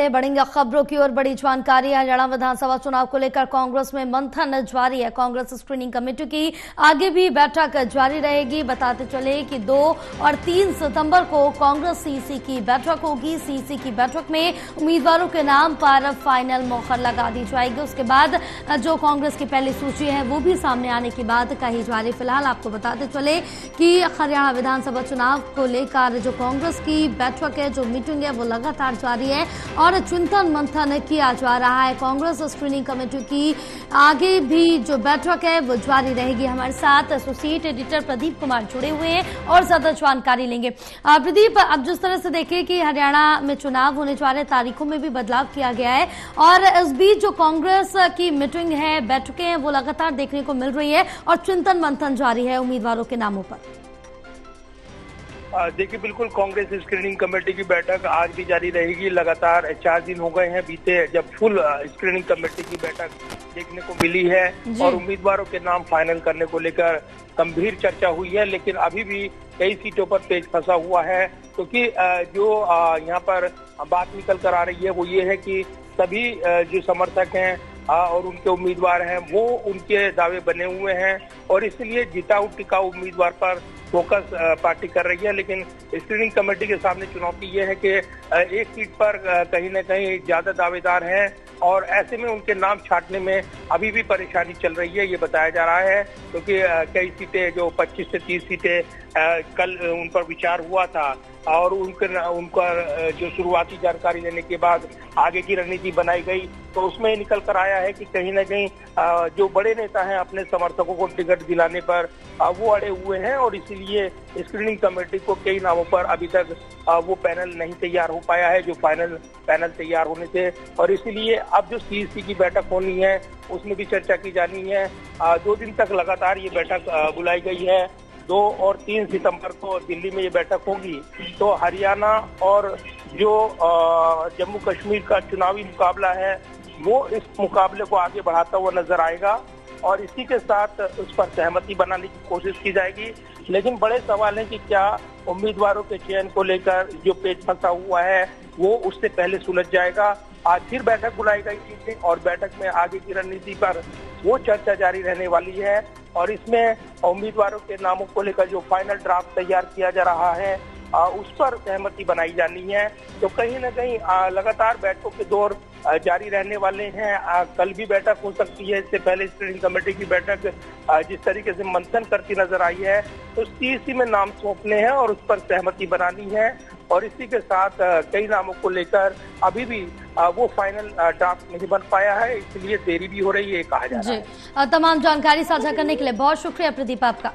बढ़ेंगे खबरों की ओर। बड़ी जानकारी हरियाणा विधानसभा चुनाव को लेकर कांग्रेस में मंथन जारी है। कांग्रेस स्क्रीनिंग कमेटी की आगे भी बैठक जारी रहेगी। बताते चले कि 2 और 3 सितंबर को कांग्रेस सीसी की बैठक होगी। सीसी की बैठक में उम्मीदवारों के नाम पर फाइनल मोहर लगा दी जाएगी। उसके बाद जो कांग्रेस की पहली सूची है वो भी सामने आने की बात कही जा रही। फिलहाल आपको बताते चले कि हरियाणा विधानसभा चुनाव को लेकर जो कांग्रेस की बैठक है, जो मीटिंग है, वो लगातार जारी है और चिंतन मंथन किया जा रहा है। कांग्रेस स्क्रीनिंग कमेटी की आगे भी जो बैठक है वो जारी रहेगी। हमारे साथ एसोसिएट एडिटर प्रदीप कुमार जुड़े हुए हैं और ज्यादा जानकारी लेंगे। प्रदीप, अब जिस तरह से देखें कि हरियाणा में चुनाव होने जा रहे, तारीखों में भी बदलाव किया गया है और इस बीच जो कांग्रेस की मीटिंग है, बैठकें हैं, वो लगातार देखने को मिल रही है और चिंतन मंथन जारी है उम्मीदवारों के नामों पर। देखिए, बिल्कुल कांग्रेस स्क्रीनिंग कमेटी की बैठक आज भी जारी रहेगी। लगातार 4 दिन हो गए हैं बीते जब फुल स्क्रीनिंग कमेटी की बैठक देखने को मिली है और उम्मीदवारों के नाम फाइनल करने को लेकर गंभीर चर्चा हुई है। लेकिन अभी भी कई सीटों पर पेच फंसा हुआ है, क्योंकि जो यहाँ पर बात निकल कर आ रही है वो ये है कि सभी जो समर्थक हैं और उनके उम्मीदवार हैं वो उनके दावे बने हुए हैं और इसलिए जिताऊ टिकाऊ उम्मीदवार पर फोकस पार्टी कर रही है। लेकिन स्क्रीनिंग कमेटी के सामने चुनौती ये है कि एक सीट पर कहीं न कहीं ज्यादा दावेदार हैं और ऐसे में उनके नाम छांटने में अभी भी परेशानी चल रही है, ये बताया जा रहा है। क्योंकि कई सीटें जो 25 से 30 सीटें कल उन पर विचार हुआ था और उनका जो शुरुआती जानकारी लेने के बाद आगे की रणनीति बनाई गई, तो उसमें निकल कर आया है कि कहीं न कहीं जो बड़े नेता हैं अपने समर्थकों को टिकट दिलाने पर वो अड़े हुए हैं और इसीलिए स्क्रीनिंग कमेटी को कई नामों पर अभी तक वो पैनल नहीं तैयार हो पाया है जो फाइनल पैनल तैयार होने थे। और इसीलिए अब जो सीईसी की बैठक होनी है उसमें भी चर्चा की जानी है। 2 दिन तक लगातार ये बैठक बुलाई गई है। 2 और 3 सितंबर को दिल्ली में ये बैठक होगी। तो हरियाणा और जो जम्मू कश्मीर का चुनावी मुकाबला है वो इस मुकाबले को आगे बढ़ाता हुआ नजर आएगा और इसी के साथ उस पर सहमति बनाने की कोशिश की जाएगी। लेकिन बड़े सवाल है कि क्या उम्मीदवारों के चयन को लेकर जो पेच फंसा हुआ है वो उससे पहले सुलझ जाएगा। आज फिर बैठक बुलाई गई थी और बैठक में आगे की रणनीति पर वो चर्चा जारी रहने वाली है और इसमें उम्मीदवारों के नामों को लेकर जो फाइनल ड्राफ्ट तैयार किया जा रहा है उस पर सहमति बनाई जानी है। तो कहीं न कहीं लगातार बैठकों के दौर जारी रहने वाले हैं। कल भी बैठक हो सकती है। इससे पहले स्क्रीनिंग कमेटी की बैठक जिस तरीके से मंथन करती नजर आई है तो सीईसी में नाम सौंपने हैं और उस पर सहमति बनानी है और इसी के साथ कई नामों को लेकर अभी भी वो फाइनल ड्राफ्ट नहीं बन पाया है, इसलिए देरी भी हो रही है, कहा जा रहा है। तमाम जानकारी साझा करने के लिए बहुत शुक्रिया प्रदीप आपका।